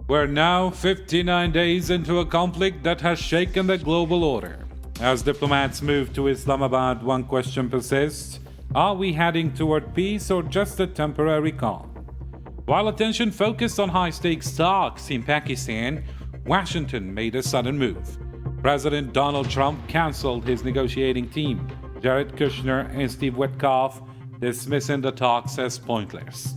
We're now 59 days into a conflict that has shaken the global order. As diplomats move to Islamabad, one question persists: are we heading toward peace or just a temporary calm? While attention focused on high-stakes talks in Pakistan, Washington made a sudden move. President Donald Trump canceled his negotiating team, Jared Kushner and Steve Witkoff, dismissing the talks as pointless.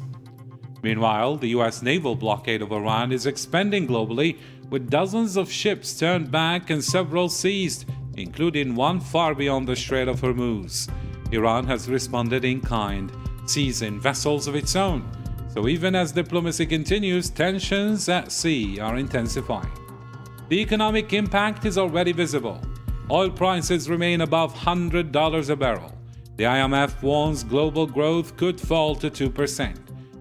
Meanwhile, the U.S. naval blockade of Iran is expanding globally, with dozens of ships turned back and several seized, including one far beyond the Strait of Hormuz. Iran has responded in kind, seizing vessels of its own. So even as diplomacy continues, tensions at sea are intensifying. The economic impact is already visible. Oil prices remain above $100 a barrel. The IMF warns global growth could fall to 2%.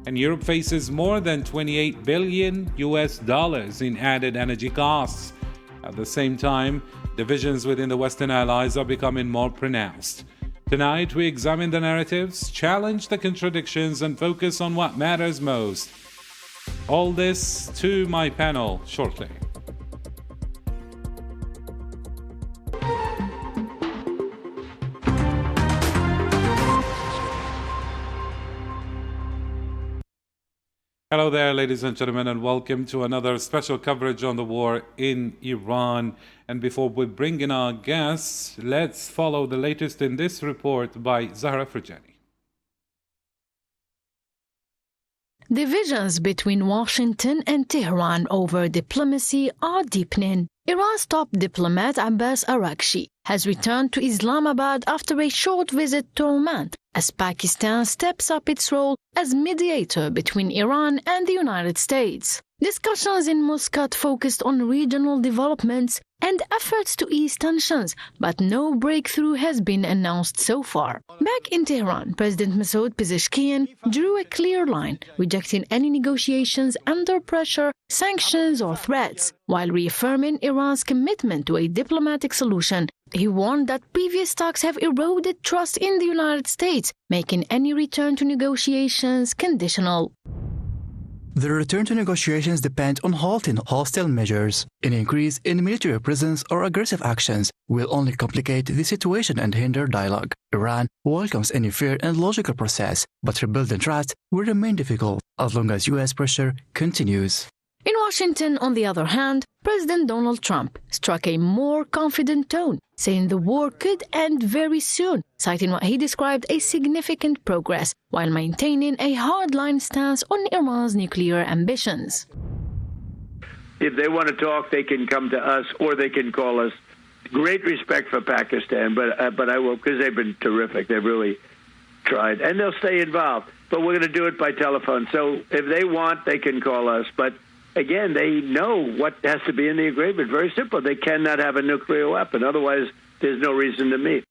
And Europe faces more than $28 billion in added energy costs. At the same time, divisions within the Western allies are becoming more pronounced. Tonight, we examine the narratives, challenge the contradictions, and focus on what matters most. All this to my panel shortly. Hello there, ladies and gentlemen, and welcome to another special coverage on the war in Iran. And before we bring in our guests, let's follow the latest in this report by Zahra Frajani. Divisions between Washington and Tehran over diplomacy are deepening. Iran's top diplomat Abbas Araghchi has returned to Islamabad after a short visit to Oman, as Pakistan steps up its role as mediator between Iran and the United States. Discussions in Muscat focused on regional developments and efforts to ease tensions, but no breakthrough has been announced so far. Back in Tehran, President Masoud Pezeshkian drew a clear line, rejecting any negotiations under pressure, sanctions, or threats, while reaffirming Iran's commitment to a diplomatic solution. He warned that previous talks have eroded trust in the United States, making any return to negotiations conditional. The return to negotiations depend on halting hostile measures. An increase in military presence or aggressive actions will only complicate the situation and hinder dialogue. Iran welcomes any fair and logical process, but rebuilding trust will remain difficult as long as U.S. pressure continues. In Washington, on the other hand, President Donald Trump struck a more confident tone, saying the war could end very soon, citing what he described as significant progress, while maintaining a hardline stance on Iran's nuclear ambitions. If they want to talk, they can come to us or they can call us. Great respect for Pakistan, but I will, because they've been terrific. They've really tried, and they'll stay involved. But we're going to do it by telephone. So if they want, they can call us. But again, they know what has to be in the agreement. Very simple. They cannot have a nuclear weapon. Otherwise, there's no reason to meet.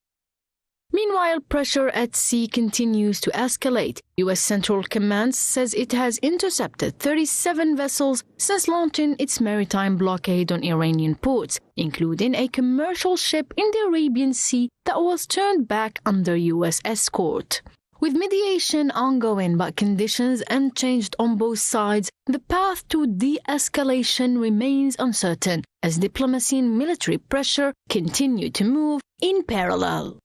Meanwhile, pressure at sea continues to escalate. U.S. Central Command says it has intercepted 37 vessels since launching its maritime blockade on Iranian ports, including a commercial ship in the Arabian Sea that was turned back under U.S. escort. With mediation ongoing but conditions unchanged on both sides, the path to de-escalation remains uncertain as diplomacy and military pressure continue to move in parallel.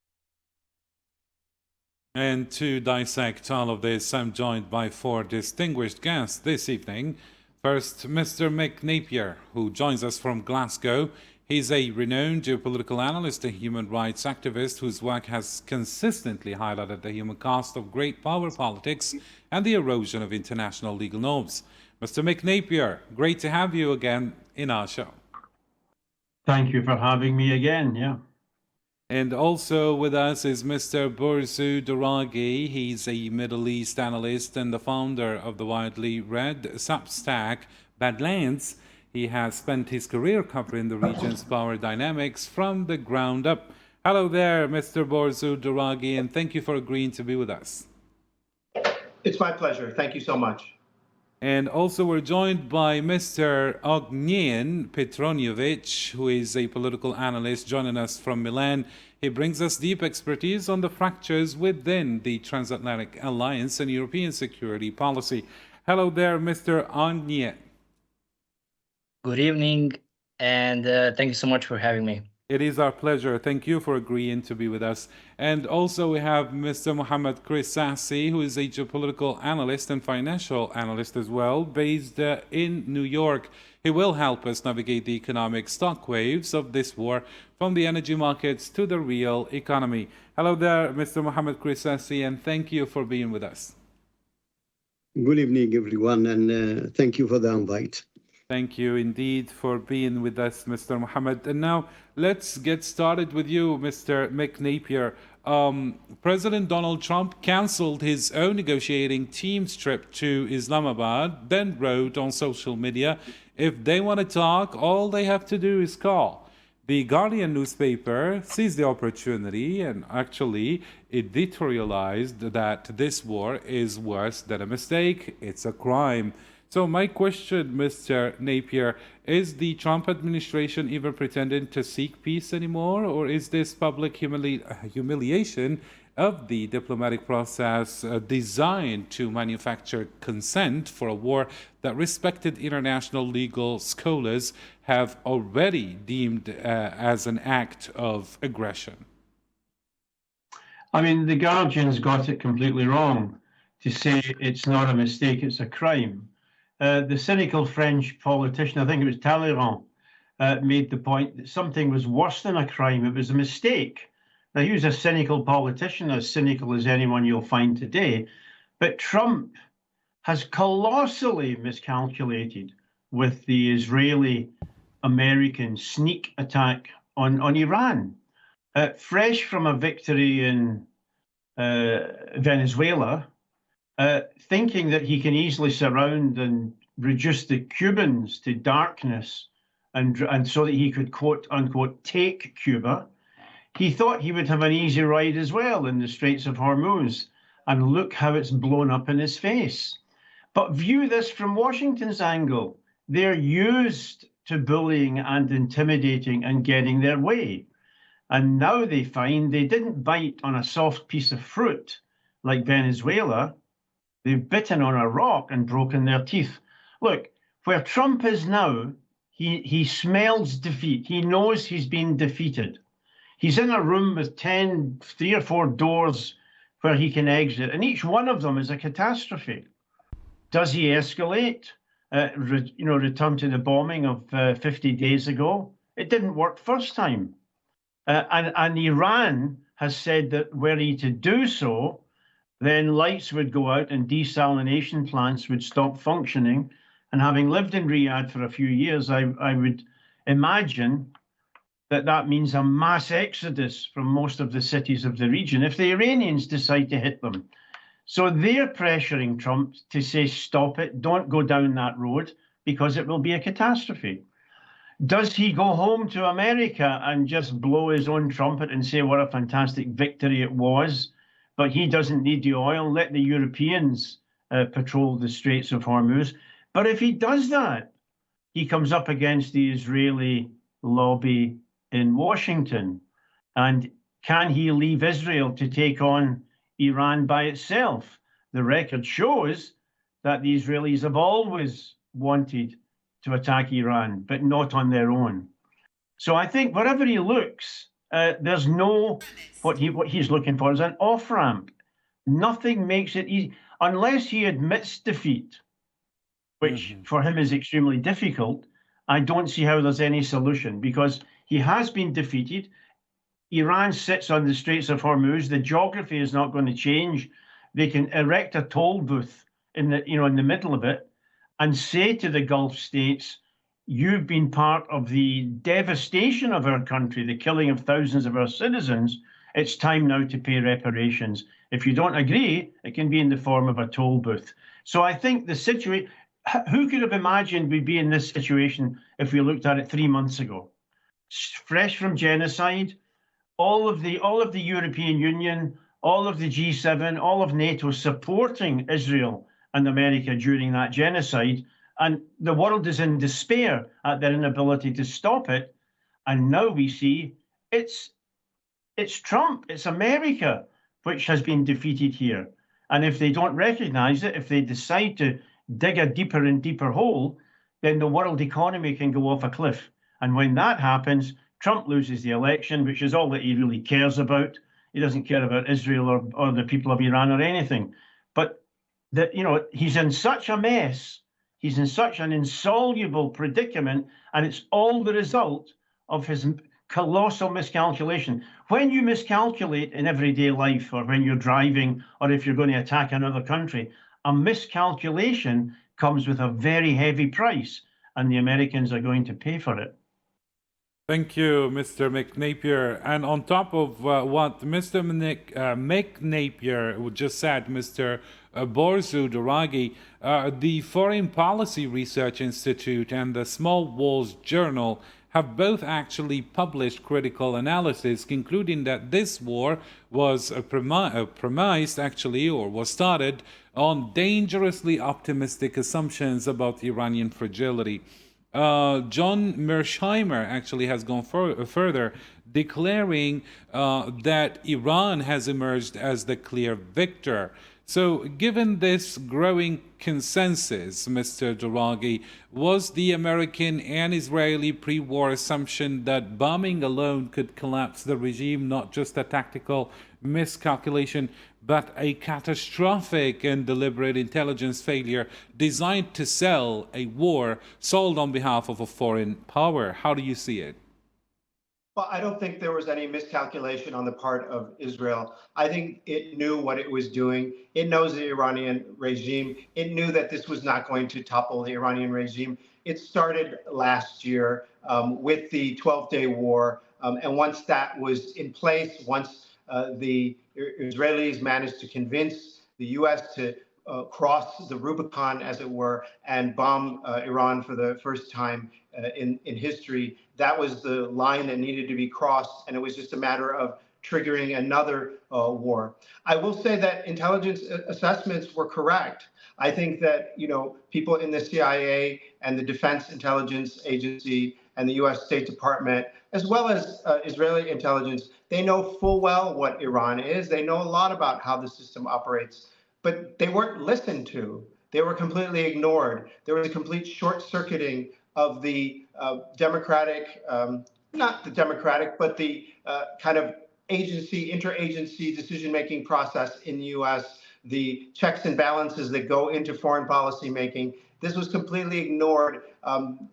And to dissect all of this, I'm joined by four distinguished guests this evening. First, Mr. Mick Napier, who joins us from Glasgow. He's a renowned geopolitical analyst and human rights activist whose work has consistently highlighted the human cost of great power politics and the erosion of international legal norms. Mr. Mick Napier, great to have you again in our show. Thank you for having me again, yeah. And also with us is Mr. Borzou Doraghi. He's a Middle East analyst and the founder of the widely read Substack Badlands. He has spent his career covering the region's power dynamics from the ground up. Hello there, Mr. Borzou Doraghi, and thank you for agreeing to be with us. It's my pleasure. Thank you so much. And also we're joined by Mr. Ognjen Petronjevic, who is a political analyst joining us from Milan. He brings us deep expertise on the fractures within the transatlantic alliance and European security policy. Hello there, Mr. Ognjen. Good evening, and thank you so much for having me. It is our pleasure. Thank you for agreeing to be with us. And also we have Mr. Mohammed Chris Sassi, who is a geopolitical analyst and financial analyst as well, based in New York. He will help us navigate the economic stock waves of this war, from the energy markets to the real economy. Hello there, Mr. Mohammed Chris Sassi, and thank you for being with us. Good evening, everyone, and thank you for the invite. Thank you indeed for being with us, Mr. Mohammed. And now let's get started with you, Mr. Mick Napier. President Donald Trump canceled his own negotiating team's trip to Islamabad, then wrote on social media, if they want to talk, all they have to do is call. The Guardian newspaper seized the opportunity and actually editorialized that this war is worse than a mistake, it's a crime. So my question, Mr. Napier, is the Trump administration even pretending to seek peace anymore, or is this public humiliation of the diplomatic process designed to manufacture consent for a war that respected international legal scholars have already deemed as an act of aggression? I mean, the Guardian's got it completely wrong to say it's not a mistake, it's a crime. The cynical French politician, I think it was Talleyrand, made the point that something was worse than a crime, it was a mistake. Now, he was a cynical politician, as cynical as anyone you'll find today, but Trump has colossally miscalculated with the Israeli-American sneak attack on Iran. Fresh from a victory in Venezuela, thinking that he can easily surround and reduce the Cubans to darkness and so that he could, quote unquote, take Cuba, he thought he would have an easy ride as well in the Straits of Hormuz. And look how it's blown up in his face. But view this from Washington's angle. They're used to bullying and intimidating and getting their way. And now they find they didn't bite on a soft piece of fruit like Venezuela. They've bitten on a rock and broken their teeth. Look, where Trump is now, he smells defeat. He knows he's been defeated. He's in a room with 3 or 4 doors where he can exit, and each one of them is a catastrophe. Does he escalate? Return to the bombing of 50 days ago? It didn't work first time. And Iran has said that were he to do so, then lights would go out and desalination plants would stop functioning. And having lived in Riyadh for a few years, I would imagine that means a mass exodus from most of the cities of the region if the Iranians decide to hit them. So they're pressuring Trump to say, stop it, don't go down that road, because it will be a catastrophe. Does he go home to America and just blow his own trumpet and say what a fantastic victory it was, but he doesn't need the oil, let the Europeans patrol the Straits of Hormuz? But if he does that, he comes up against the Israeli lobby in Washington. And can he leave Israel to take on Iran by itself? The record shows that the Israelis have always wanted to attack Iran, but not on their own. So I think wherever he looks, there's what he's looking for is an off-ramp. Nothing makes it easy, unless he admits defeat, which for him is extremely difficult. I don't see how there's any solution, because he has been defeated. Iran sits on the Straits of Hormuz. The geography is not going to change. They can erect a toll booth in the middle of it and say to the Gulf states, you've been part of the devastation of our country, the killing of thousands of our citizens. It's time now to pay reparations. If you don't agree, it can be in the form of a toll booth. So I think the situation, who could have imagined we'd be in this situation if we looked at it 3 months ago? Fresh from genocide, all of the European Union, all of the G7, all of NATO supporting Israel and America during that genocide, and the world is in despair at their inability to stop it. And now we see it's Trump, it's America, which has been defeated here. And if they don't recognize it, if they decide to dig a deeper and deeper hole, then the world economy can go off a cliff. And when that happens, Trump loses the election, which is all that he really cares about. He doesn't care about Israel or the people of Iran or anything. But he's in such a mess. He's in such an insoluble predicament, and it's all the result of his colossal miscalculation. When you miscalculate in everyday life, or when you're driving, or if you're going to attack another country, a miscalculation comes with a very heavy price, and the Americans are going to pay for it. Thank you, Mr. McNapier. And on top of what Mr. McNapier just said, Mr. Borzu Duragi, the Foreign Policy Research Institute and the Small Walls Journal have both actually published critical analysis concluding that this war was premised actually, or was started on dangerously optimistic assumptions about Iranian fragility. John Mersheimer actually has gone further, declaring that Iran has emerged as the clear victor. So, given this growing consensus, Mr. Duragi, was the American and Israeli pre-war assumption that bombing alone could collapse the regime not just a tactical miscalculation, but a catastrophic and deliberate intelligence failure designed to sell a war sold on behalf of a foreign power? How do you see it? Well, I don't think there was any miscalculation on the part of Israel. I think it knew what it was doing. It knows the Iranian regime. It knew that this was not going to topple the Iranian regime. It started last year with the 12-day war. And once that was in place, once the Israelis managed to convince the U.S. to cross the Rubicon, as it were, and bomb Iran for the first time in history, that was the line that needed to be crossed, and it was just a matter of triggering another war. I will say that intelligence assessments were correct. I think that people in the CIA and the Defense Intelligence Agency and the U.S. State Department, as well as Israeli intelligence, they know full well what Iran is. They know a lot about how the system operates, but they weren't listened to. They were completely ignored. There was a complete short-circuiting of the democratic, not the democratic, but the kind of interagency decision-making process in the U.S., the checks and balances that go into foreign policy making. This was completely ignored.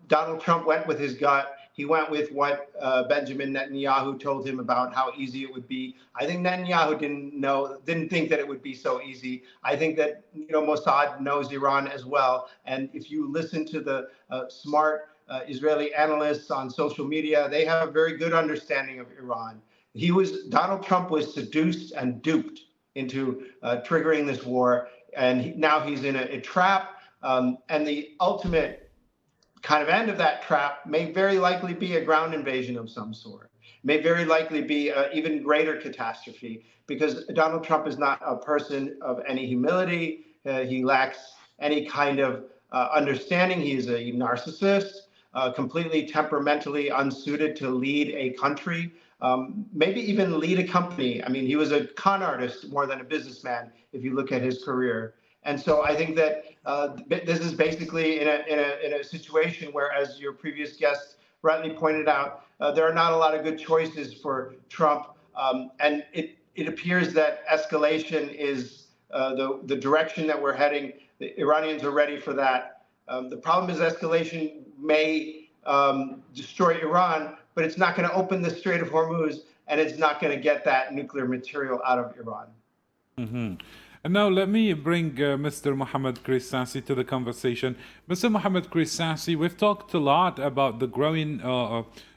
Donald Trump went with his gut. He went with what Benjamin Netanyahu told him about how easy it would be. I think Netanyahu didn't think that it would be so easy. I think that Mossad knows Iran as well. And if you listen to the smart Israeli analysts on social media, they have a very good understanding of Iran. Donald Trump was seduced and duped into triggering this war, and now he's in a trap. And the ultimate kind of end of that trap may very likely be a ground invasion of some sort, may very likely be an even greater catastrophe, because Donald Trump is not a person of any humility. He lacks any kind of understanding. He's a narcissist, completely temperamentally unsuited to lead a country, maybe even lead a company. I mean, he was a con artist more than a businessman, if you look at his career. And so I think that this is basically in a situation where, as your previous guest rightly pointed out, there are not a lot of good choices for Trump. And it appears that escalation is the direction that we're heading. The Iranians are ready for that. The problem is escalation may destroy Iran, but it's not going to open the Strait of Hormuz, and it's not going to get that nuclear material out of Iran. Mm-hmm. And now let me bring Mr. Mohammed Krissasi to the conversation. Mr. Mohammed Krissasi, we've talked a lot about the growing,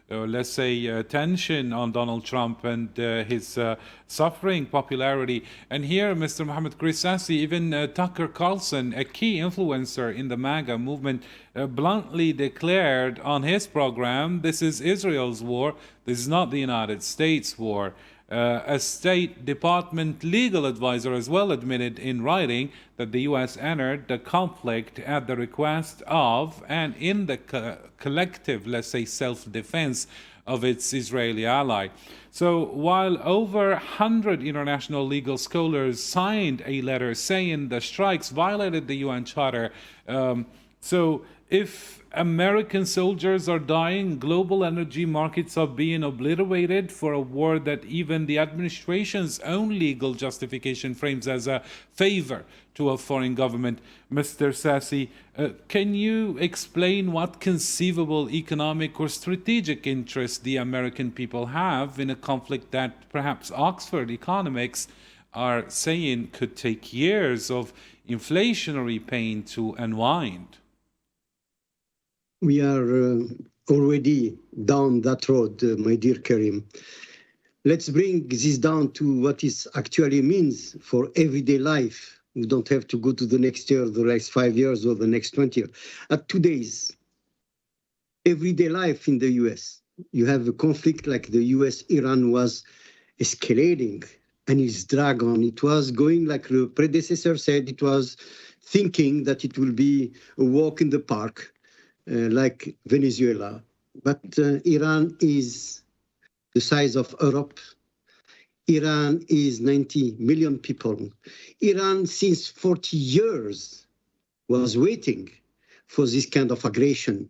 let's say, tension on Donald Trump and his suffering popularity. And here, Mr. Mohammed Krissasi, even Tucker Carlson, a key influencer in the MAGA movement, bluntly declared on his program, this is Israel's war, this is not the United States war. A State Department legal advisor as well admitted in writing that the U.S. entered the conflict at the request of and in the collective, let's say, self-defense of its Israeli ally. So while over 100 international legal scholars signed a letter saying the strikes violated the UN Charter, so if American soldiers are dying, global energy markets are being obliterated for a war that even the administration's own legal justification frames as a favor to a foreign government. Mr. Sassi, can you explain what conceivable economic or strategic interest the American people have in a conflict that perhaps Oxford economics are saying could take years of inflationary pain to unwind? We are already down that road, my dear Karim. Let's bring this down to what it actually means for everyday life. We don't have to go to the next year, the next 5 years, or the next 20 years. At today's everyday life in the US, you have a conflict like the US-Iran was escalating and it's dragged on. It was going, like the predecessor said, it was thinking that it will be a walk in the park. Like Venezuela, but Iran is the size of Europe. Iran is 90 million people. Iran, since 40 years, was waiting for this kind of aggression.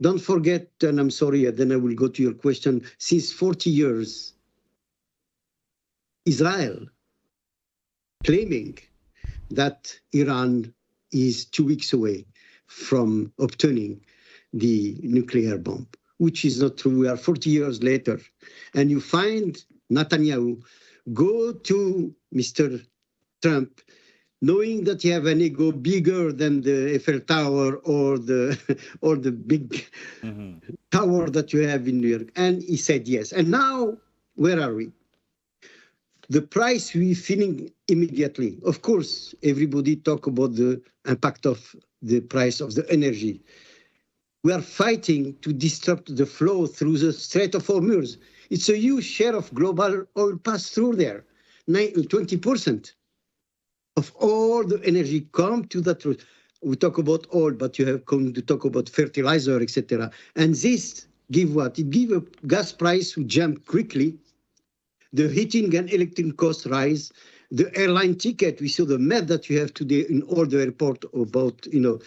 Don't forget, and I'm sorry, then I will go to your question, since 40 years, Israel claiming that Iran is 2 weeks away from obtaining the nuclear bomb, which is not true. We are 40 years later. And you find Netanyahu go to Mr. Trump, knowing that you have an ego bigger than the Eiffel Tower or the big tower that you have in New York. And he said yes. And now, where are we? The price we're feeling immediately. Of course, everybody talk about the impact of the price of the energy. We are fighting to disrupt the flow through the Strait of Hormuz. It's a huge share of global oil pass through there. 20% of all the energy come to that route. We talk about oil, but you have come to talk about fertilizer, etc. And this give what? It give a gas price who jump quickly. The heating and electric costs rise. The airline ticket, we saw the map that you have today in all the airport about, in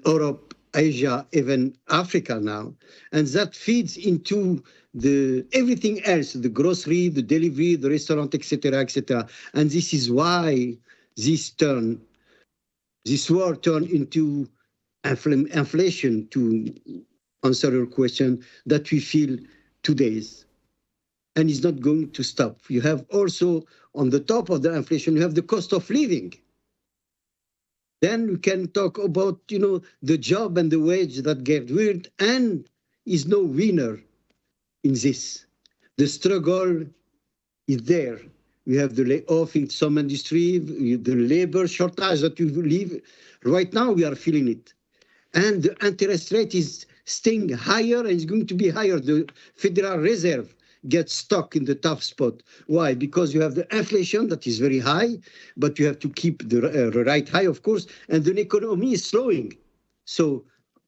Europe, Asia, even Africa now. And that feeds into the everything else, the grocery, the delivery, the restaurant, etc., etc. And this is why this war turned into inflation, to answer your question, that we feel today. And it's not going to stop. You have also, on the top of the inflation, you have the cost of living. Then we can talk about, the job and the wage that get weird, and is no winner in this. The struggle is there. We have the layoff in some industry, the labor shortage that you live. Right now, we are feeling it. And the interest rate is staying higher and is going to be higher. The Federal Reserve gets stuck in the tough spot. Why? Because you have the inflation that is very high, but you have to keep the rate high, of course, and the economy is slowing. So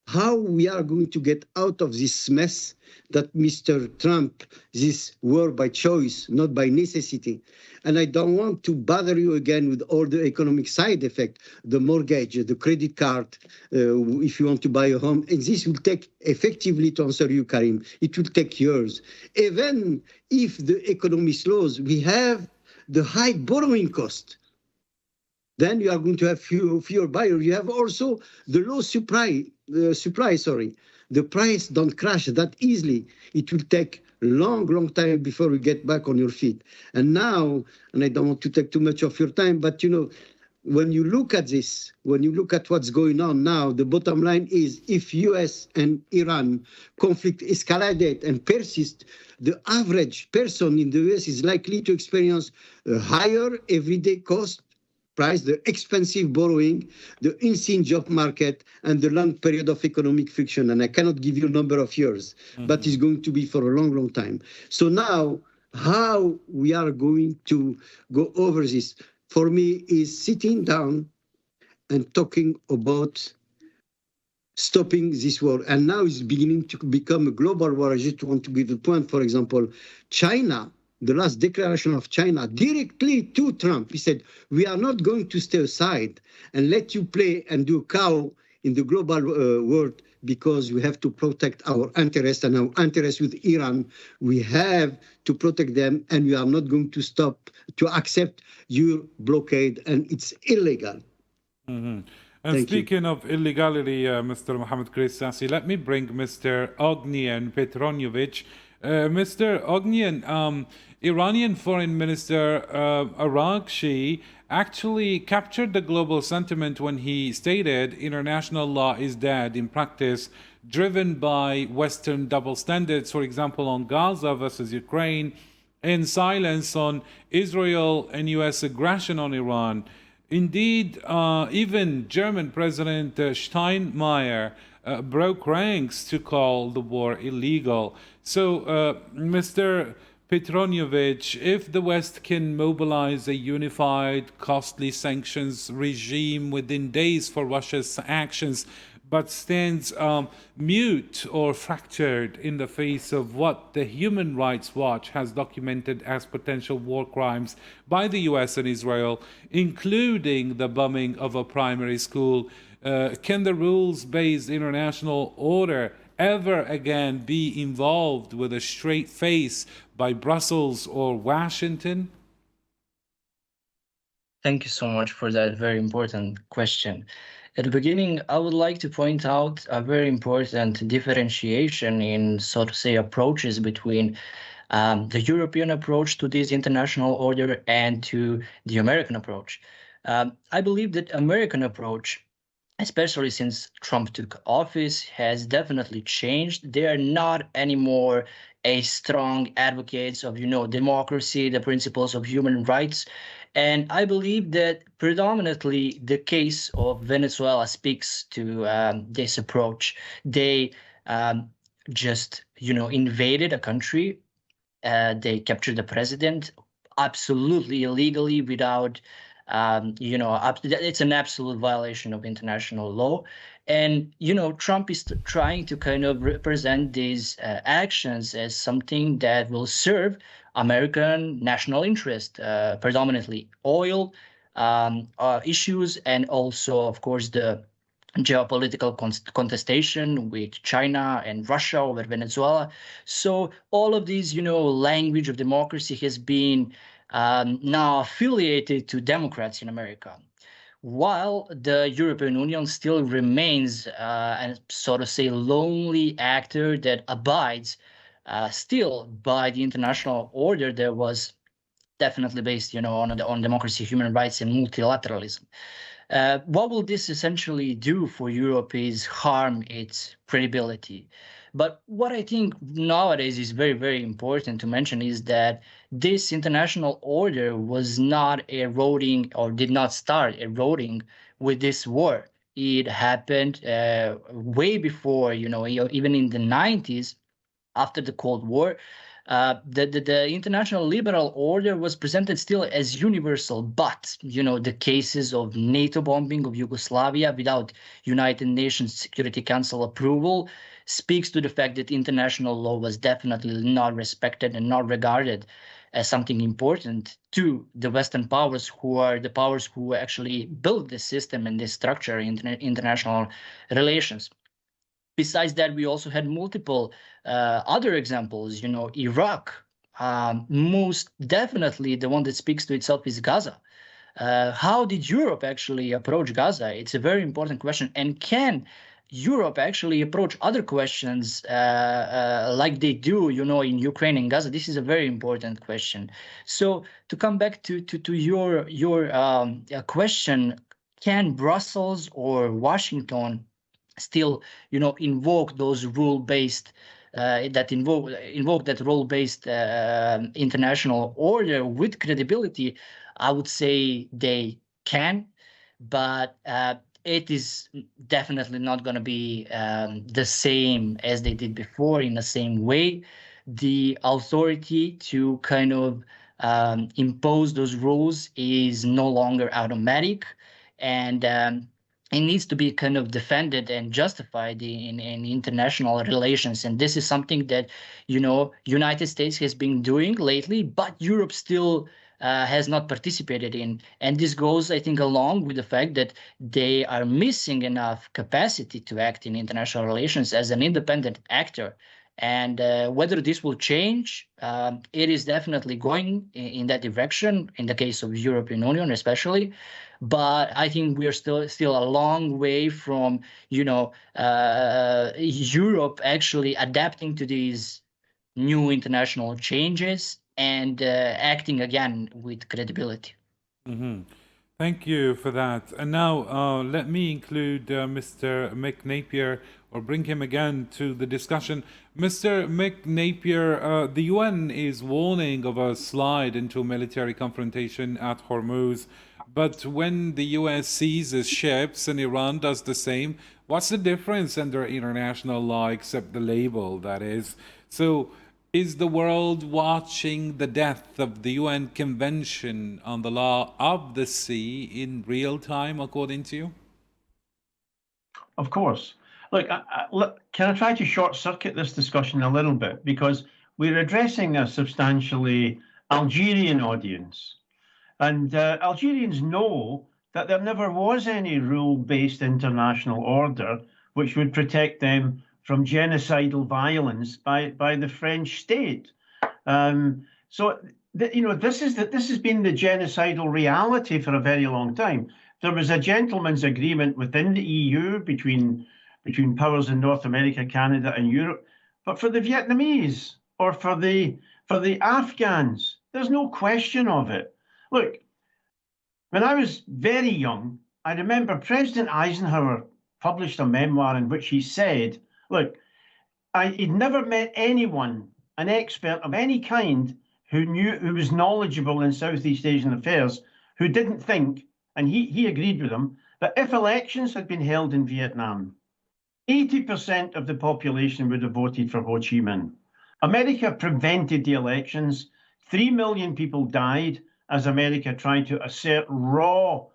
how we are going to get out of this mess that Mr. Trump, this war by choice, not by necessity. And I don't want to bother you again with all the economic side effect, the mortgage, the credit card, if you want to buy a home. And this will take, effectively, to answer you, Karim, it will take years. Even if the economy slows, we have the high borrowing cost. Then you are going to have fewer buyers. You have also the low supply. The price don't crash that easily. It will take long time before you get back on your feet. And now, and I don't want to take too much of your time, but when you look at this, when you look at what's going on now, the bottom line is if US and Iran conflict escalate and persist, the average person in the US is likely to experience a higher everyday cost price, the expensive borrowing, the insane job market, and the long period of economic friction. And I cannot give you a number of years, but it's going to be for a long time. So now, how we are going to go over this, for me, is sitting down and talking about stopping this war. And now it's beginning to become a global war. I just want to give a point. For example, China, the last declaration of China directly to Trump, he said, we are not going to stay aside and let you play and do cow in the global world because we have to protect our interests and our interests with Iran. We have to protect them, and we are not going to stop to accept your blockade, and it's illegal. And Thank speaking of illegality, Mr. Mohammed Kristasi, let me bring Mr. Ognian Petronovich. Mr. Ognian, Iranian Foreign Minister Arakshi actually captured the global sentiment when he stated international law is dead in practice, driven by Western double standards, for example, on Gaza versus Ukraine, and silence on Israel and US aggression on Iran. Indeed, even German President Steinmeier broke ranks to call the war illegal. So, Mr. Petronovich, if the West can mobilize a unified, costly sanctions regime within days for Russia's actions, but stands mute or fractured in the face of what the Human Rights Watch has documented as potential war crimes by the US and Israel, including the bombing of a primary school, can the rules-based international order ever again be involved with a straight face by Brussels or Washington? Thank you so much for that very important question. At the beginning, I would like to point out a very important differentiation in, so to say, approaches between the European approach to this international order and to the American approach. I believe that American approach, especially since Trump took office, has definitely changed. They are not anymore a strong advocates of, democracy, the principles of human rights. And I believe that predominantly the case of Venezuela speaks to this approach. They just, invaded a country. They captured the president absolutely illegally without, it's an absolute violation of international law. And, Trump is trying to kind of represent these actions as something that will serve American national interest, predominantly oil issues, and also, of course, the geopolitical contestation with China and Russia over Venezuela. So all of these, language of democracy has been now affiliated to Democrats in America, while the European Union still remains a sort of say lonely actor that abides still by the international order that was definitely based, on democracy, human rights, and multilateralism. What will this essentially do for Europe is harm its credibility. But what I think nowadays is very, very important to mention is that this international order was not eroding or did not start eroding with this war. It happened way before, even in the 90s, after the Cold War. The international liberal order was presented still as universal, but the cases of NATO bombing of Yugoslavia without United Nations Security Council approval speaks to the fact that international law was definitely not respected and not regarded as something important to the Western powers, who are the powers who actually built this system and this structure in international relations. Besides that, we also had multiple other examples. Iraq, most definitely the one that speaks to itself is Gaza. How did Europe actually approach Gaza? It's a very important question. And can Europe actually approach other questions like they do, in Ukraine and Gaza? This is a very important question. So to come back to your question, can Brussels or Washington still, invoke those rule-based invoke that rule-based international order with credibility? I would say they can, but it is definitely not going to be the same as they did before in the same way. The authority to kind of impose those rules is no longer automatic, and it needs to be kind of defended and justified in international relations. And this is something that, United States has been doing lately, but Europe still has not participated in. And this goes, I think, along with the fact that they are missing enough capacity to act in international relations as an independent actor. And whether this will change, it is definitely going in that direction, in the case of the European Union especially. But I think we are still a long way from, Europe actually adapting to these new international changes and acting again with credibility. Mm-hmm. Thank you for that. And now let me include Mr. Mick Napier, or bring him again to the discussion. Mr. Mick Napier, the UN is warning of a slide into military confrontation at Hormuz. But when the US seizes ships and Iran does the same, what's the difference under international law except the label, that is? So is the world watching the death of the UN Convention on the Law of the Sea in real time, according to you? Of course. Look, can I try to short circuit this discussion a little bit? Because we're addressing a substantially Algerian audience. And Algerians know that there never was any rule-based international order which would protect them from genocidal violence by the French state. This has been the genocidal reality for a very long time. There was a gentleman's agreement within the EU between powers in North America, Canada, and Europe. But for the Vietnamese or for the Afghans, there's no question of it. Look, when I was very young, I remember President Eisenhower published a memoir in which he said, look, he'd never met anyone, an expert of any kind, who was knowledgeable in Southeast Asian affairs, who didn't think, and he agreed with him, that if elections had been held in Vietnam, 80% of the population would have voted for Ho Chi Minh. America prevented the elections. 3 million people died as America tried to assert raw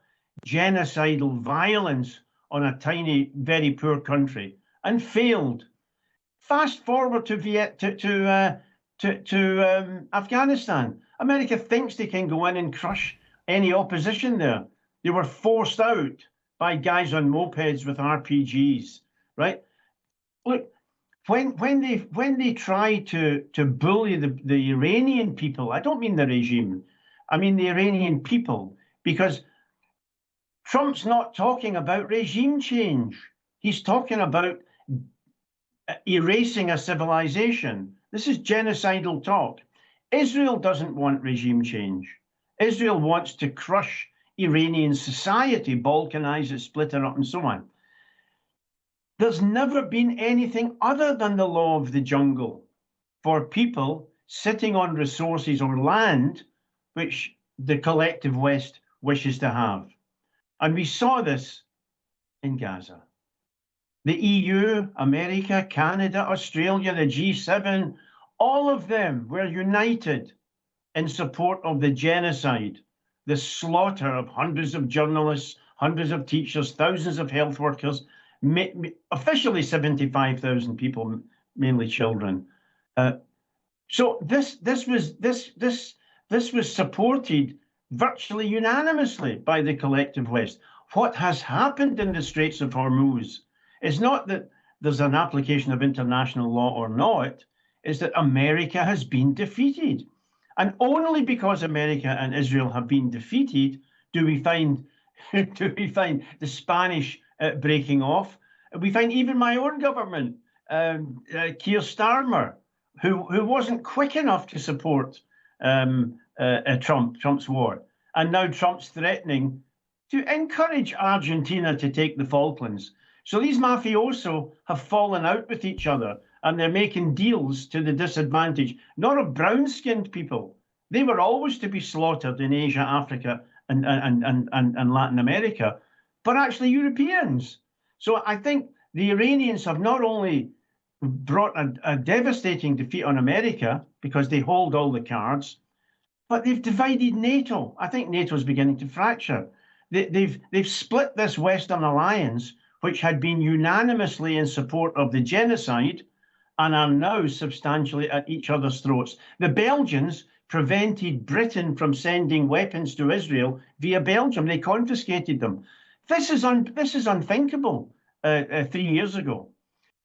genocidal violence on a tiny, very poor country, and failed. Fast forward to Afghanistan. America thinks they can go in and crush any opposition there. They were forced out by guys on mopeds with RPGs, right? Look, when they try to bully the Iranian people, I don't mean the regime, I mean the Iranian people, because Trump's not talking about regime change. He's talking about erasing a civilization. This is genocidal talk. Israel doesn't want regime change. Israel wants to crush Iranian society, balkanize it, split it up, and so on. There's never been anything other than the law of the jungle for people sitting on resources or land which the collective West wishes to have. And we saw this in Gaza. The EU, America, Canada, Australia, the G7, all of them were united in support of the genocide, the slaughter of hundreds of journalists, hundreds of teachers, thousands of health workers, officially 75,000 people, mainly children. So this was supported virtually unanimously by the collective West. What has happened in the Straits of Hormuz is not that there's an application of international law or not, is that America has been defeated. And only because America and Israel have been defeated do we find the Spanish breaking off. We find even my own government, Keir Starmer, who wasn't quick enough to support Trump's war. And now Trump's threatening to encourage Argentina to take the Falklands. So these mafioso have fallen out with each other, and they're making deals to the disadvantage, not of brown-skinned people. They were always to be slaughtered in Asia, Africa, and Latin America, but actually Europeans. So I think the Iranians have not only brought a devastating defeat on America because they hold all the cards, but they've divided NATO. I think NATO is beginning to fracture. They've split this Western alliance, which had been unanimously in support of the genocide, and are now substantially at each other's throats. The Belgians prevented Britain from sending weapons to Israel via Belgium. They confiscated them. This is unthinkable 3 years ago.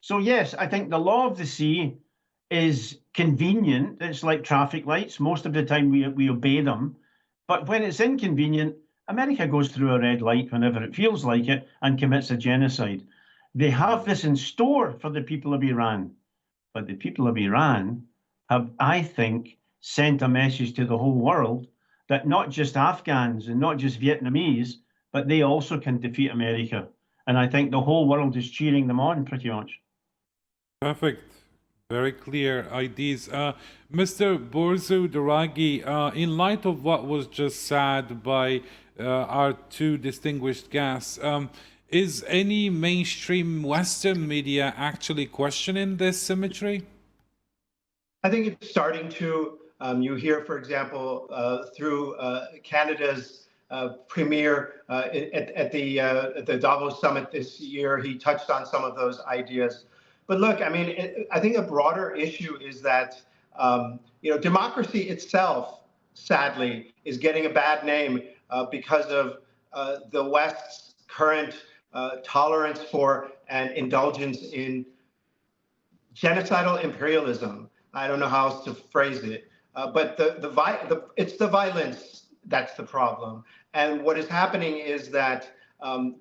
So yes, I think the law of the sea is convenient. It's like traffic lights. Most of the time we obey them. But when it's inconvenient, America goes through a red light whenever it feels like it and commits a genocide. They have this in store for the people of Iran. But the people of Iran have, I think, sent a message to the whole world that not just Afghans and not just Vietnamese, but they also can defeat America. And I think the whole world is cheering them on pretty much. Perfect. Very clear ideas. Mr. Borzu Daragi, in light of what was just said by our two distinguished guests, is any mainstream Western media actually questioning this symmetry? I think it's starting to. You hear, for example, through Canada's premier at the Davos summit this year, he touched on some of those ideas. But look, I mean, I think a broader issue is that democracy itself, sadly, is getting a bad name because of the West's current tolerance for and indulgence in genocidal imperialism. I don't know how else to phrase it, but it's the violence that's the problem. And what is happening is that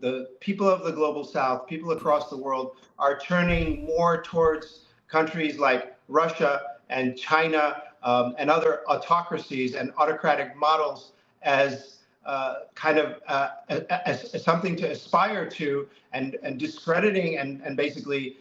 the people of the global South, people across the world, are turning more towards countries like Russia and China and other autocracies and autocratic models as as something to aspire to, and discrediting and basically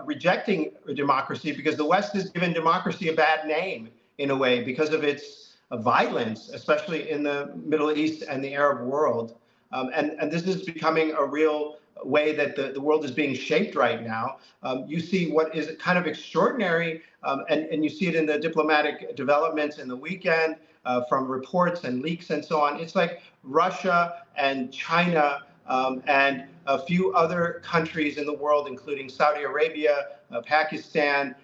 rejecting democracy, because the West has given democracy a bad name in a way because of its violence, especially in the Middle East and the Arab world. And this is becoming a real way that the world is being shaped right now. You see what is kind of extraordinary, and you see it in the diplomatic developments in the weekend from reports and leaks and so on. It's like Russia and China and a few other countries in the world, including Saudi Arabia, Pakistan,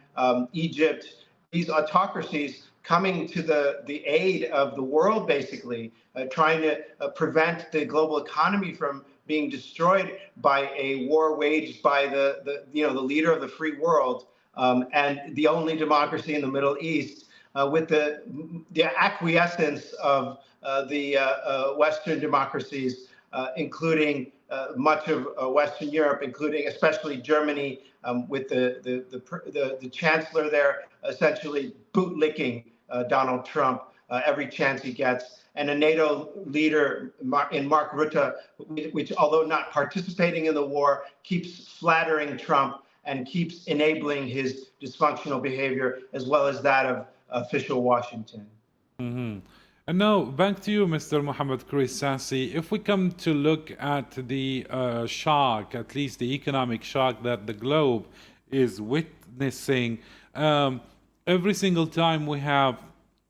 Egypt, these autocracies coming to the aid of the world, basically, trying to prevent the global economy from being destroyed by a war waged by the leader of the free world and the only democracy in the Middle East, with the acquiescence of the Western democracies, including much of Western Europe, including especially Germany, with the chancellor there essentially bootlicking Donald Trump every chance he gets, and a NATO leader in Mark Rutte, which, although not participating in the war, keeps flattering Trump and keeps enabling his dysfunctional behavior, as well as that of official Washington. Mm-hmm. And now back to you, Mr. Mohammed Chris Sassi. If we come to look at the shock, at least the economic shock that the globe is witnessing, every single time we have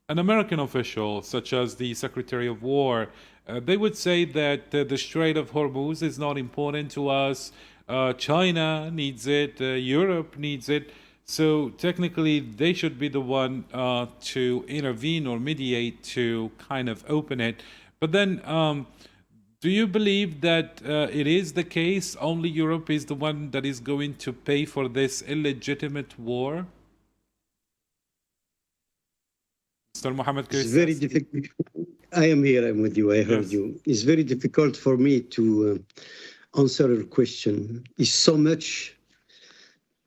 an American official, such as the Secretary of War, they would say that the Strait of Hormuz is not important to us. China needs it. Europe needs it. So technically, they should be the one to intervene or mediate to kind of open it. But then, do you believe that it is the case? Only Europe is the one that is going to pay for this illegitimate war? Mr. Mohammed Chris. It's very difficult. I am here. I'm with you. I heard you. It's very difficult for me to answer your question. It's so much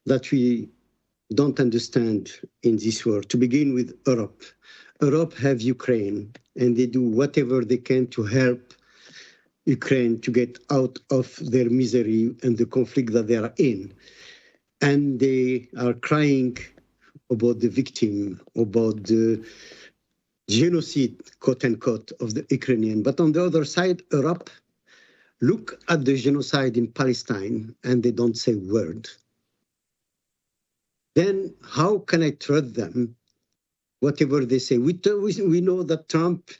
that we don't understand in this war. To begin with Europe. Europe have Ukraine, and they do whatever they can to help Ukraine to get out of their misery and the conflict that they are in. And they are crying about the victim, about the genocide, quote unquote, of the Ukrainian. But on the other side, Europe look at the genocide in Palestine and they don't say a word. Then how can I trust them, whatever they say? We know that Trump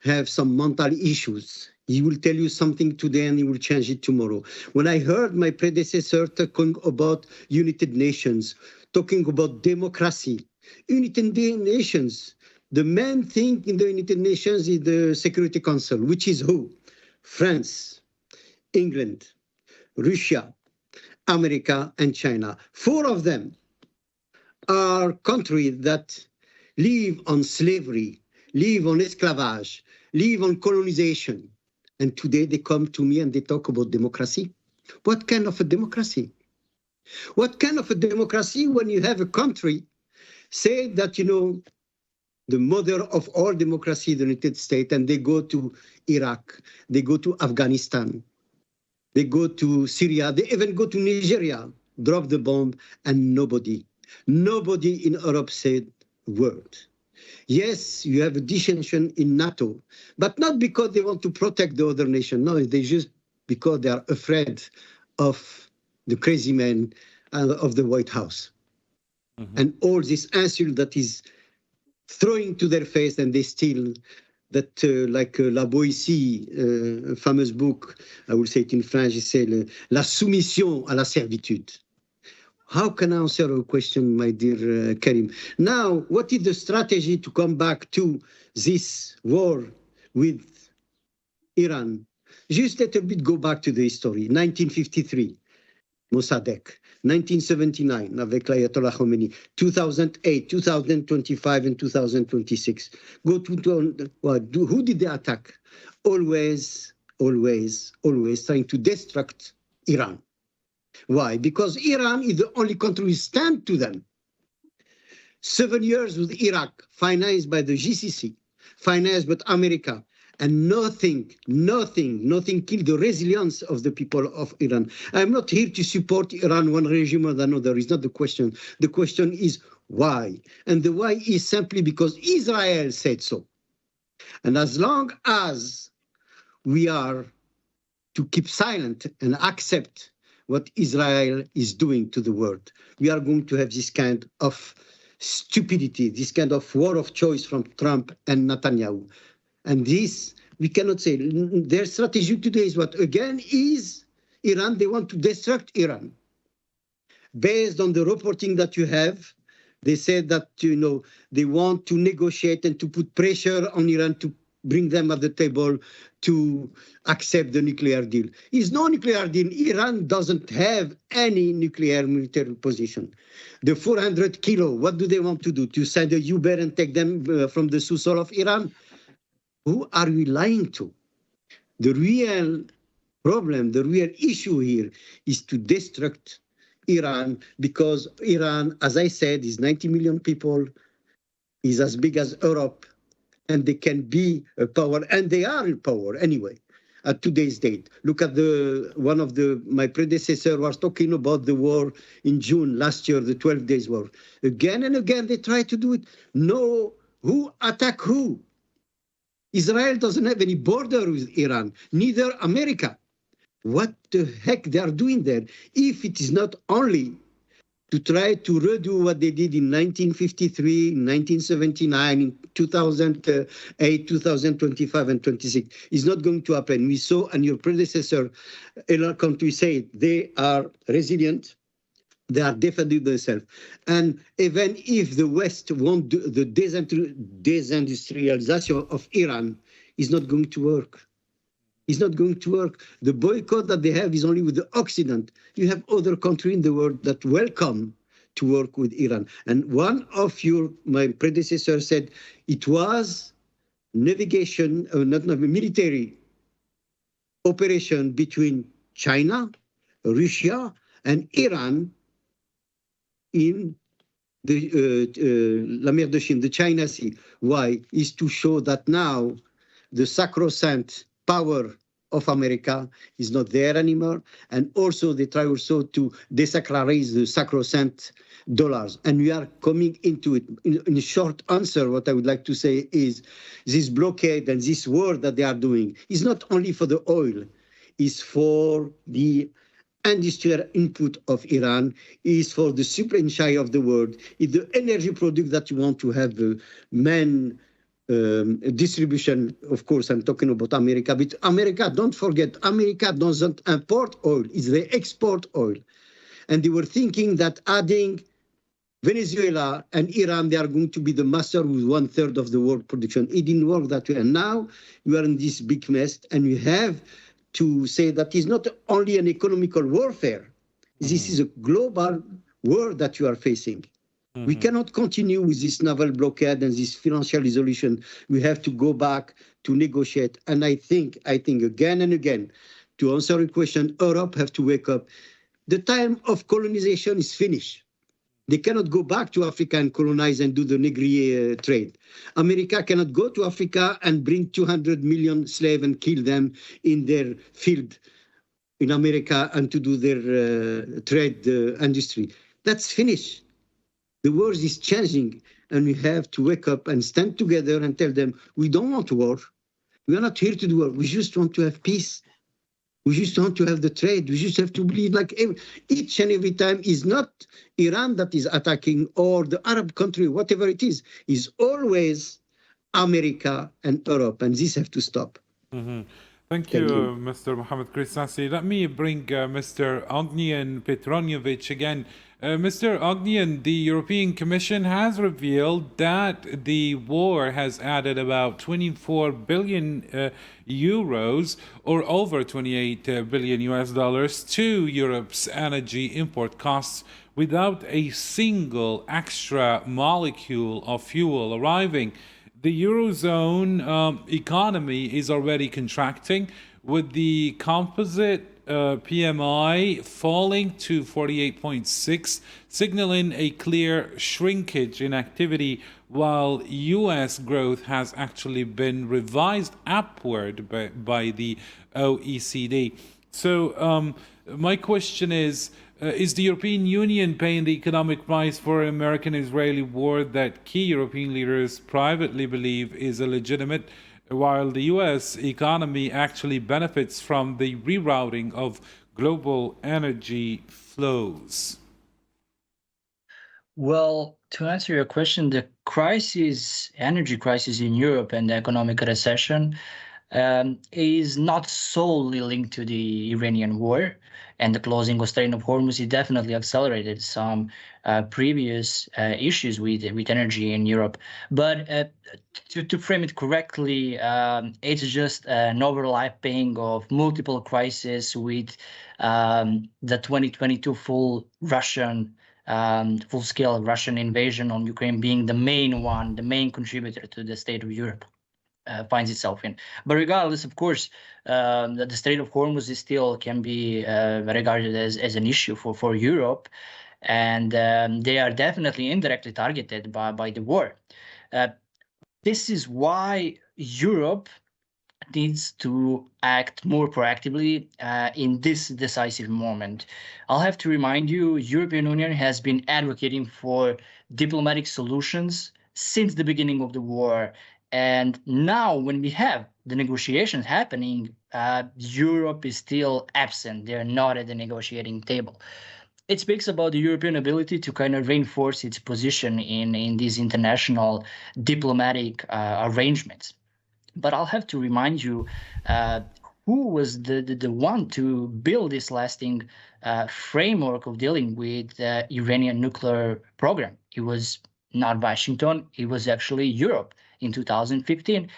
have some mental issues. He will tell you something today and he will change it tomorrow. When I heard my predecessor talking about United Nations, talking about democracy, United Nations The main thing in the United Nations is the Security Council, which is who? France, England, Russia, America, and China. 4 of them are countries that live on slavery, live on esclavage, live on colonization. And today they come to me and they talk about democracy. What kind of a democracy? What kind of a democracy when you have a country say that, the mother of all democracy, the United States, and they go to Iraq, they go to Afghanistan, they go to Syria, they even go to Nigeria, drop the bomb, and nobody in Europe said a word. Yes, you have a dissension in NATO, but not because they want to protect the other nation. No, they just because they are afraid of the crazy man of the White House. Mm-hmm. And all this insult that is throwing to their face, and they still that like La Boétie, famous book, I will say it in French, it says La soumission à la servitude. How can I answer a question, my dear Karim? Now, what is the strategy to come back to this war with Iran? Just a little bit go back to the history. 1953, Mossadegh. 1979, avec l'Ayatollah Khomeini. 2008, 2025, and 2026. Go to who did they attack? Always trying to destruct Iran. Why? Because Iran is the only country who stand to them. 7 years with Iraq, financed by the GCC, financed by America, and nothing killed the resilience of the people of Iran. I'm not here to support Iran, one regime or another. It's not the question. The question is why? And the why is simply because Israel said so. And as long as we are to keep silent and accept what Israel is doing to the world, we are going to have this kind of stupidity, this kind of war of choice from Trump and Netanyahu. And this, we cannot say. Their strategy today is what? Again, is Iran. They want to destruct Iran. Based on the reporting that you have, they said that, they want to negotiate and to put pressure on Iran to bring them at the table to accept the nuclear deal. It's no nuclear deal. Iran doesn't have any nuclear military position. The 400 kilo, what do they want to do? To send a Uber and take them from the sous-sol of Iran? Who are we lying to? The real problem, the real issue here is to destruct Iran, because Iran, as I said, is 90 million people, is as big as Europe, and they can be a power, and they are a power anyway, at today's date. Look at one of my predecessor was talking about the war in June last year, the 12 days war. Again and again, they try to do it. No, who attack who? Israel doesn't have any border with Iran, neither America. What the heck they are doing there? If it is not only to try to redo what they did in 1953, in 1979, in 2008, 2025, and 26, it's not going to happen. We saw, and your predecessor, Elon Country, said they are resilient. They are defending themselves. And even if the West won't do the desindustrialization of Iran, is not going to work. It's not going to work. The boycott that they have is only with the Occident. You have other countries in the world that welcome to work with Iran. And one of my predecessors said it was navigation, military operation between China, Russia, and Iran in the La Mer de Chine, the China Sea. Why? Is to show that now the sacrosanct power of America is not there anymore. And also they try also to desacralize the sacrosanct dollars. And we are coming into it. In a short answer, what I would like to say is this blockade and this war that they are doing is not only for the oil, is for the industrial input of Iran, is for the supply chain of the world, is the energy product that you want to have the main distribution. Of course, I'm talking about America, but America, don't forget, America doesn't import oil, it's they export oil. And they were thinking that adding Venezuela and Iran, they are going to be the master with 1/3 of the world production. It didn't work that way. And now you are in this big mess, and you have to say that it's not only an economical warfare. This is a global war that you are facing. We cannot continue with this naval blockade and this financial isolation. We have to go back to negotiate. And I think again and again, to answer your question, Europe have to wake up. The time of colonization is finished. They cannot go back to Africa and colonize and do the négrier trade. America cannot go to Africa and bring 200 million slaves and kill them in their field in America and to do their trade industry. That's finished. The world is changing, and we have to wake up and stand together and tell them, we don't want war. We are not here to do war. We just want to have peace. We just want to have the trade. We just have to believe like each and every time is not Iran that is attacking or the Arab country, whatever it is always America and Europe, and this have to stop. Thank you, Mr. Mohammed Kristasi. Let me bring Mr. Ognian Petroniovic again. Mr. Ognian, the European Commission has revealed that the war has added about 24 billion euros or over 28 billion US dollars to Europe's energy import costs without a single extra molecule of fuel arriving. The Eurozone economy is already contracting, with the composite PMI falling to 48.6, signaling a clear shrinkage in activity, while US growth has actually been revised upward by the OECD. So my question is the European Union paying the economic price for an American-Israeli war that key European leaders privately believe is illegitimate, while the US economy actually benefits from the rerouting of global energy flows? Well, to answer your question, the energy crisis in Europe and the economic recession is not solely linked to the Iranian war, and the closing of Strait of Hormuz. It definitely accelerated some previous issues with energy in Europe. But to frame it correctly, it's just an overlapping of multiple crises, with the 2022 full-scale Russian invasion on Ukraine being the main contributor to the state of Europe finds itself in. But regardless, of course, the Strait of Hormuz still can be regarded as an issue for Europe, and they are definitely indirectly targeted by the war. This is why Europe needs to act more proactively in this decisive moment. I'll have to remind you, European Union has been advocating for diplomatic solutions since the beginning of the war. And now when we have the negotiations happening, Europe is still absent. They're not at the negotiating table. It speaks about the European ability to kind of reinforce its position in these international diplomatic arrangements. But I'll have to remind you, who was the one to build this lasting framework of dealing with the Iranian nuclear program? It was not Washington, it was actually Europe. In 2015,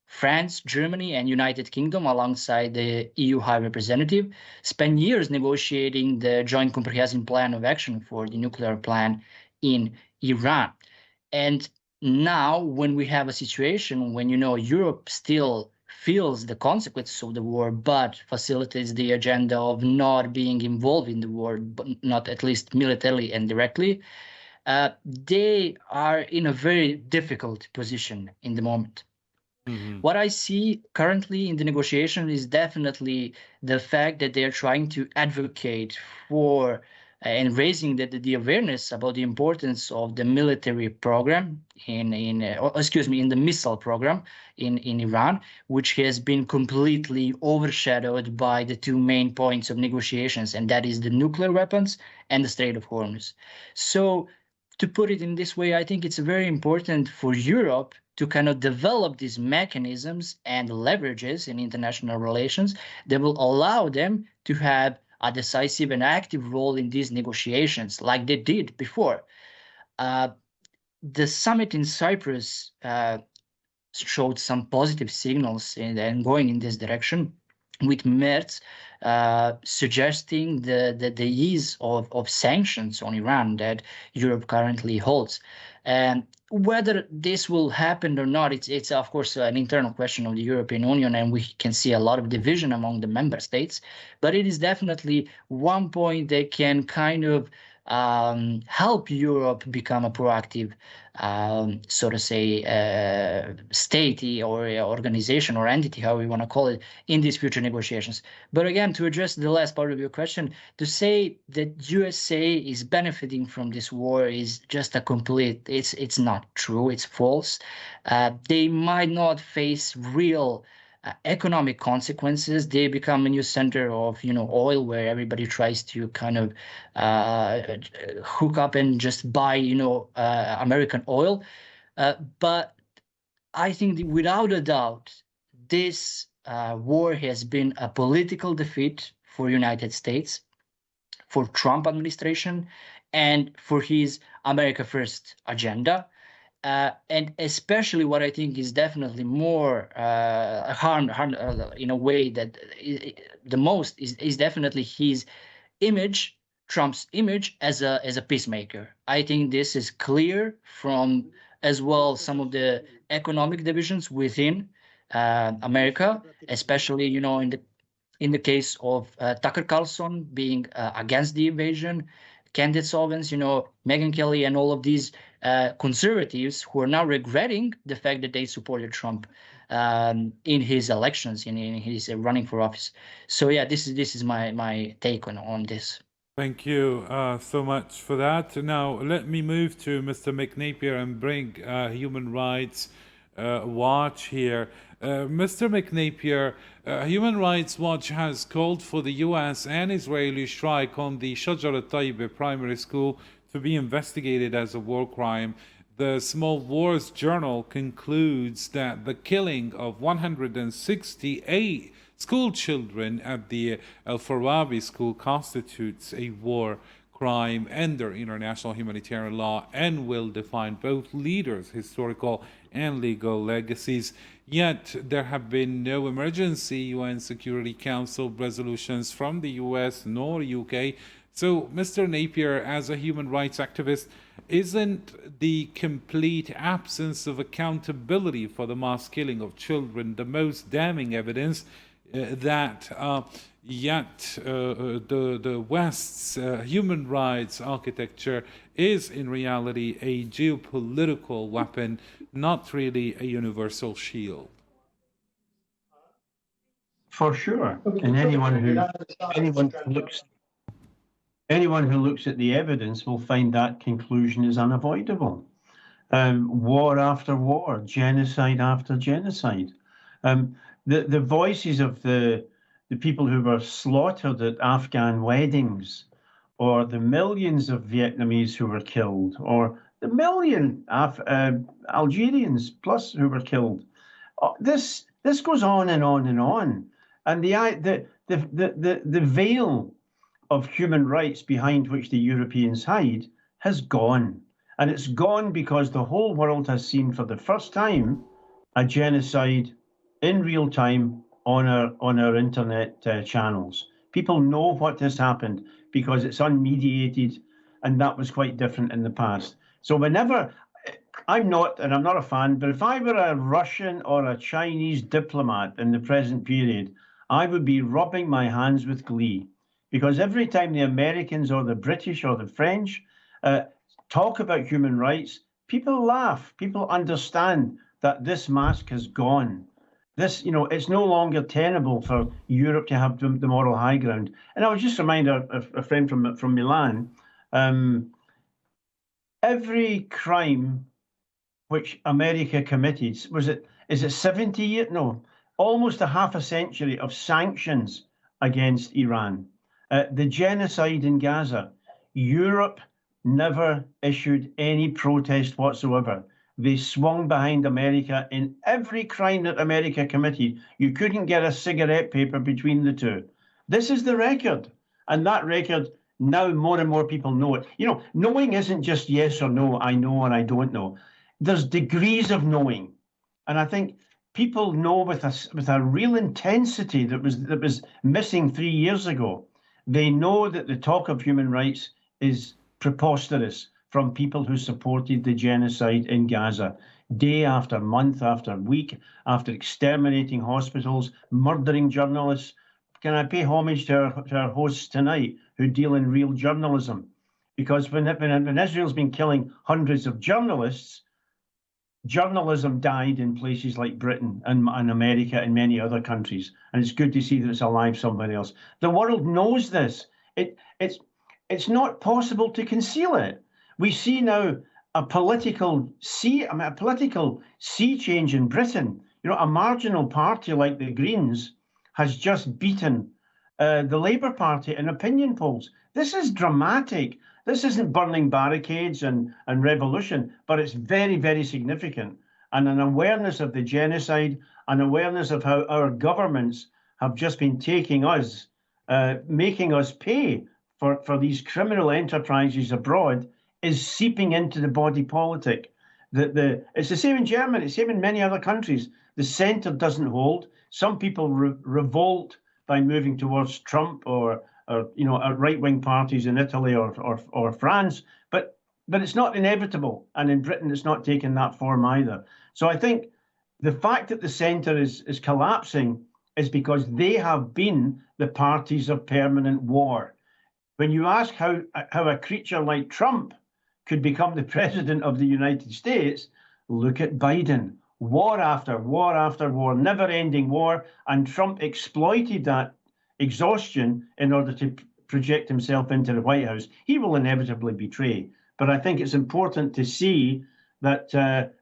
France, Germany, and United Kingdom, alongside the EU High Representative, spent years negotiating the Joint Comprehensive Plan of Action for the nuclear plan in Iran. And now, when we have a situation when, Europe still feels the consequences of the war, but facilitates the agenda of not being involved in the war, but not at least militarily and directly, they are in a very difficult position in the moment. Mm-hmm. What I see currently in the negotiation is definitely the fact that they are trying to advocate for and raising the awareness about the importance of the military program in the missile program in Iran, which has been completely overshadowed by the two main points of negotiations, and that is the nuclear weapons and the Strait of Hormuz. So, to put it in this way, I think it's very important for Europe to kind of develop these mechanisms and leverages in international relations that will allow them to have a decisive and active role in these negotiations, like they did before. The summit in Cyprus showed some positive signals and going in this direction, with Merz suggesting the ease of sanctions on Iran that Europe currently holds. And whether this will happen or not, it's of course an internal question of the European Union, and we can see a lot of division among the member states. But it is definitely one point that can kind of help Europe become a proactive, so to say, state or organization or entity, however you want to call it, in these future negotiations. But again, to address the last part of your question, to say that USA is benefiting from this war is just a complete, it's not true, it's false. They might not face real economic consequences. They become a new center of, oil, where everybody tries to kind of hook up and just buy, American oil. But I think that without a doubt, this war has been a political defeat for United States, for Trump administration, and for his America First agenda. And especially what I think is definitely more harm in a way that the most is definitely his image, Trump's image as a peacemaker. I think this is clear from as well some of the economic divisions within America, especially in the case of Tucker Carlson being against the invasion, Candace Owens, Megyn Kelly, and all of these conservatives who are now regretting the fact that they supported Trump in his elections, in his running for office. So yeah, this is my take on this. Thank you so much for that. Now let me move to Mr. McNapier and bring Human Rights Watch here. Mr. McNapier, Human Rights Watch has called for the US and Israeli strike on the Shajar al-Tayyiba primary school to be investigated as a war crime. The Small Wars Journal concludes that the killing of 168 school children at the Al-Farabi school constitutes a war crime under international humanitarian law and will define both leaders' historical and legal legacies. Yet there have been no emergency UN Security Council resolutions from the US nor UK. So, Mr. Napier, as a human rights activist, isn't the complete absence of accountability for the mass killing of children the most damning evidence that the West's human rights architecture is in reality a geopolitical weapon, not really a universal shield? For sure. And anyone who looks at the evidence will find that conclusion is unavoidable. War after war, genocide after genocide. The voices of the people who were slaughtered at Afghan weddings, or the millions of Vietnamese who were killed, or the million Algerians plus who were killed. This goes on and on and on. And the veil of human rights behind which the Europeans hide has gone. And it's gone because the whole world has seen for the first time a genocide in real time on our internet channels. People know what has happened because it's unmediated, and that was quite different in the past. So whenever, I'm not a fan, but if I were a Russian or a Chinese diplomat in the present period, I would be rubbing my hands with glee, because every time the Americans or the British or the French talk about human rights, people laugh. People understand that this mask has gone. This, it's no longer tenable for Europe to have the moral high ground. And I would just remind a friend from Milan, every crime which America committed, is it 70 years? No, almost a half a century of sanctions against Iran. The genocide in Gaza, Europe never issued any protest whatsoever. They swung behind America in every crime that America committed. You couldn't get a cigarette paper between the two. This is the record. And that record Now more and more people know it. You know, knowing isn't just yes or no, I know or I don't know. There's degrees of knowing. And I think people know with a real intensity that was missing 3 years ago. They know that the talk of human rights is preposterous from people who supported the genocide in Gaza, day after month after week, after exterminating hospitals, murdering journalists. Can I pay homage to our hosts tonight who deal in real journalism? Because when Israel's been killing hundreds of journalists, journalism died in places like Britain and America and many other countries. And it's good to see that it's alive somewhere else. The world knows this. It's not possible to conceal it. We see now a political sea change in Britain. You know, a marginal party like the Greens has just beaten the Labour Party in opinion polls. This is dramatic. This isn't burning barricades and revolution, but it's very, very significant. And an awareness of the genocide, an awareness of how our governments have just been taking us, making us pay for these criminal enterprises abroad, is seeping into the body politic. It's the same in Germany, it's the same in many other countries. The centre doesn't hold. Some people revolt by moving towards Trump or you know, right-wing parties in Italy or France, but it's not inevitable. And in Britain, it's not taken that form either. So I think the fact that the centre is collapsing is because they have been the parties of permanent war. When you ask how a creature like Trump could become the president of the United States, look at Biden. War after war after war, never-ending war, and Trump exploited that exhaustion in order to project himself into the White House. He will inevitably betray. But I think it's important to see that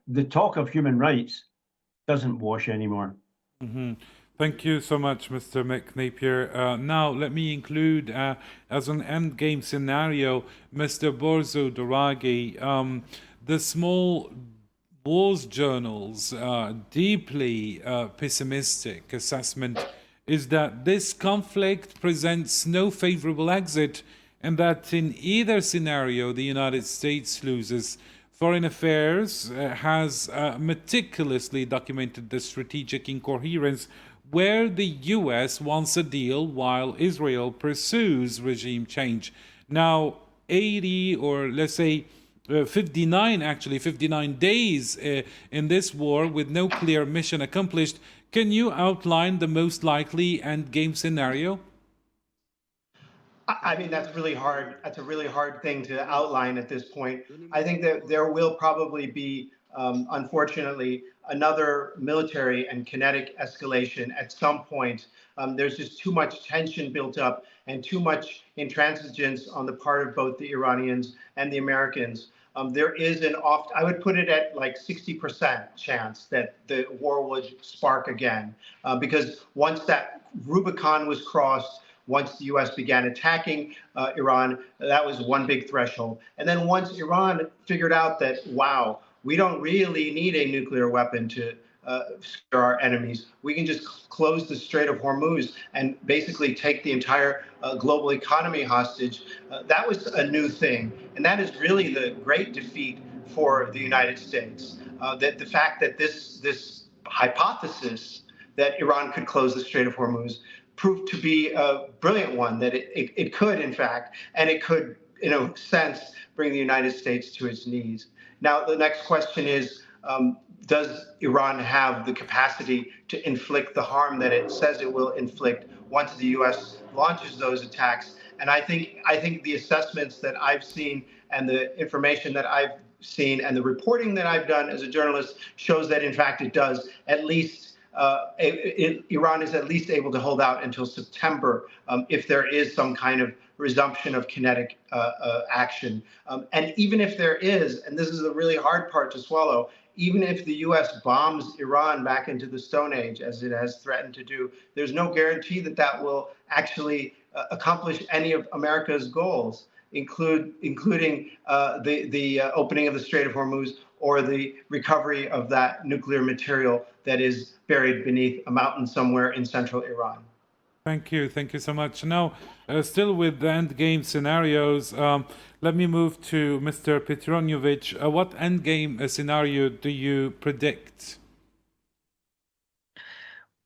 the talk of human rights doesn't wash anymore. Mm-hmm. Thank you so much, Mr. McNapier. Now, let me include as an endgame scenario, Mr. Borzo Doraghi. The small wars journal's deeply pessimistic assessment is that this conflict presents no favorable exit and that in either scenario the United States loses. Foreign Affairs has meticulously documented the strategic incoherence where the US wants a deal while Israel pursues regime change. Now, 80 or let's say 59 days in this war with no clear mission accomplished. Can you outline the most likely endgame scenario? I mean, that's really hard. That's a really hard thing to outline at this point. I think that there will probably be, unfortunately, another military and kinetic escalation at some point. There's just too much tension built up and too much intransigence on the part of both the Iranians and the Americans. There is I would put it at like 60% chance that the war would spark again, because once that Rubicon was crossed, once the U.S. began attacking Iran, that was one big threshold. And then once Iran figured out that, wow, we don't really need a nuclear weapon to scare our enemies. We can just close the Strait of Hormuz and basically take the entire global economy hostage. That was a new thing. And that is really the great defeat for the United States. That the fact that this hypothesis that Iran could close the Strait of Hormuz proved to be a brilliant one, that it could, in fact, and it could, in a sense, bring the United States to its knees. Now, the next question is, does Iran have the capacity to inflict the harm that it says it will inflict once the U.S. launches those attacks? And I think the assessments that I've seen and the information that I've seen and the reporting that I've done as a journalist shows that, in fact, it does. At least Iran is at least able to hold out until September if there is some kind of resumption of kinetic action. And even if there is, and this is the really hard part to swallow, even if the U.S. bombs Iran back into the Stone Age, as it has threatened to do, there's no guarantee that that will actually accomplish any of America's goals, including the opening of the Strait of Hormuz or the recovery of that nuclear material that is buried beneath a mountain somewhere in central Iran. Thank you so much. Now, still with the endgame scenarios, let me move to Mr. Petronjovich. What endgame scenario do you predict?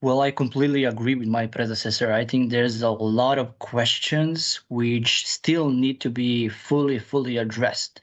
Well, I completely agree with my predecessor. I think there's a lot of questions which still need to be fully addressed.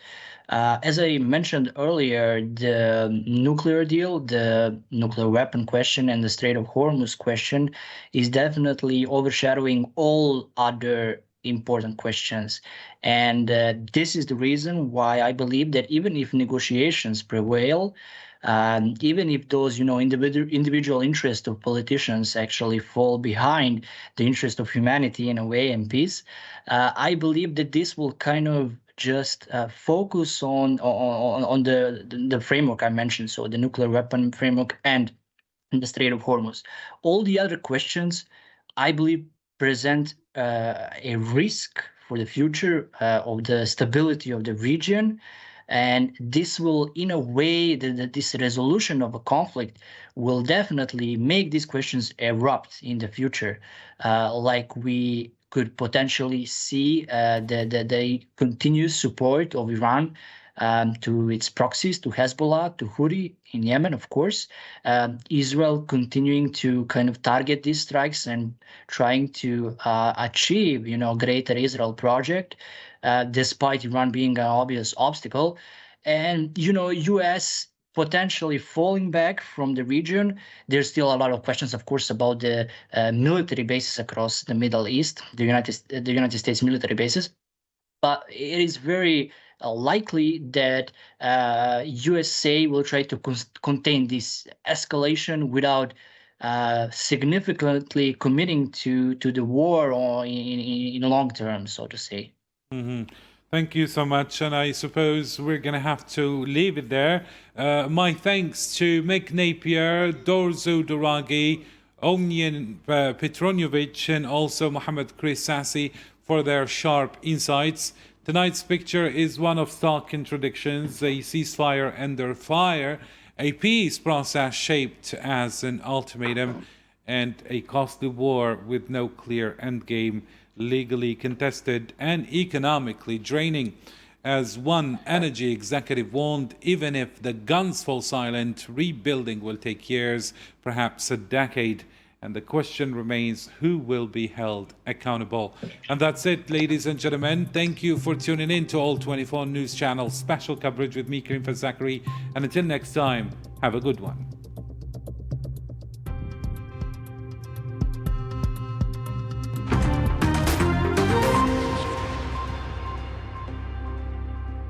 As I mentioned earlier, the nuclear deal, the nuclear weapon question, and the Strait of Hormuz question is definitely overshadowing all other important questions. And this is the reason why I believe that even if negotiations prevail, even if those, individual interests of politicians actually fall behind the interest of humanity in a way and peace, I believe that this will kind of just focus on the framework I mentioned, so the nuclear weapon framework and the Strait of Hormuz. All the other questions, I believe, present a risk for the future of the stability of the region. And this will, in a way, that this resolution of a conflict will definitely make these questions erupt in the future, like we could potentially see the continuous support of Iran to its proxies, to Hezbollah, to Houthi in Yemen, of course. Israel continuing to kind of target these strikes and trying to achieve, Greater Israel project, despite Iran being an obvious obstacle. And, U.S. potentially falling back from the region. There's still a lot of questions, of course, about the military bases across the Middle East, the United States military bases. But it is very likely that USA will try to contain this escalation without significantly committing to the war or in long term, so to say. Mm-hmm. Thank you so much, and I suppose we're going to have to leave it there. My thanks to Mick Napier, Dorzo Duragi, Omnian Petronjovich, and also Mohammed Chris Sassi for their sharp insights. Tonight's picture is one of stark contradictions, a ceasefire under fire, a peace process shaped as an ultimatum, and a costly war with no clear endgame, legally contested and economically draining. As one energy executive warned, even if the guns fall silent, rebuilding will take years, perhaps a decade. And the question remains, who will be held accountable? And that's it, ladies and gentlemen. Thank you for tuning in to All 24 News Channel special coverage with me, Karim Fazakari. And until next time, have a good one.